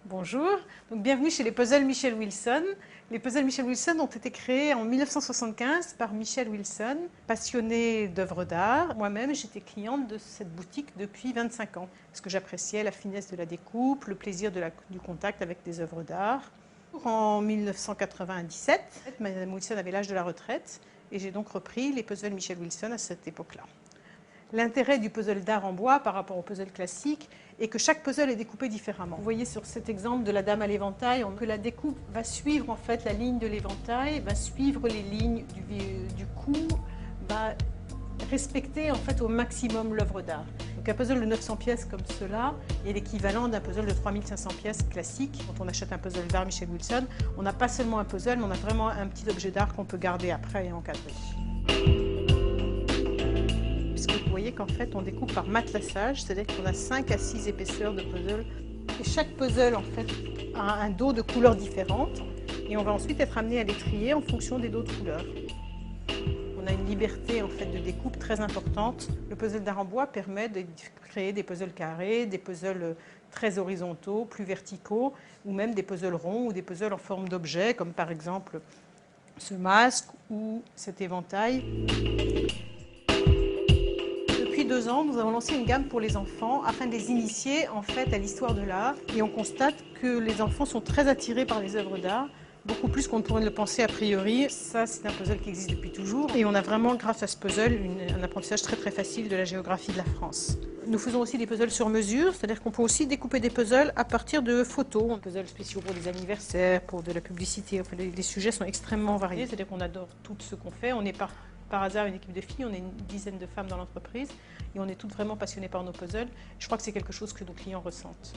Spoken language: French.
Bonjour, donc bienvenue chez les puzzles Michel Wilson. Les puzzles Michel Wilson ont été créés en 1975 par Michel Wilson, passionné d'œuvres d'art. Moi-même, j'étais cliente de cette boutique depuis 25 ans, parce que j'appréciais la finesse de la découpe, le plaisir du contact avec des œuvres d'art. En 1997, Madame Wilson avait l'âge de la retraite, et j'ai donc repris les puzzles Michel Wilson à cette époque-là. L'intérêt du puzzle d'art en bois par rapport au puzzle classique est que chaque puzzle est découpé différemment. Vous voyez sur cet exemple de la dame à l'éventail que la découpe va suivre en fait la ligne de l'éventail, va suivre les lignes du cou, va respecter en fait au maximum l'œuvre d'art. Donc un puzzle de 900 pièces comme cela est l'équivalent d'un puzzle de 3500 pièces classique. Quand on achète un puzzle d'art Michel Wilson, on n'a pas seulement un puzzle, mais on a vraiment un petit objet d'art qu'on peut garder après et encadrer. Vous voyez qu'en fait on découpe par matelassage, c'est-à-dire qu'on a 5 à 6 épaisseurs de puzzle. Et chaque puzzle en fait a un dos de couleurs différentes et on va ensuite être amené à les trier en fonction des dos de couleurs. On a une liberté en fait de découpe très importante. Le puzzle d'art en bois permet de créer des puzzles carrés, des puzzles très horizontaux, plus verticaux, ou même des puzzles ronds ou des puzzles en forme d'objet, comme par exemple ce masque ou cet éventail. Depuis 2 ans, nous avons lancé une gamme pour les enfants afin de les initier en fait à l'histoire de l'art. Et on constate que les enfants sont très attirés par les œuvres d'art, beaucoup plus qu'on ne pourrait le penser a priori. Ça, c'est un puzzle qui existe depuis toujours. Et on a vraiment, grâce à ce puzzle, un apprentissage très très facile de la géographie de la France. Nous faisons aussi des puzzles sur mesure, c'est-à-dire qu'on peut aussi découper des puzzles à partir de photos. Des puzzles spéciaux pour des anniversaires, pour de la publicité. Enfin, les sujets sont extrêmement variés, c'est-à-dire qu'on adore tout ce qu'on fait. On n'est pas par hasard une équipe de filles, on est une dizaine de femmes dans l'entreprise et on est toutes vraiment passionnées par nos puzzles. Je crois que c'est quelque chose que nos clients ressentent.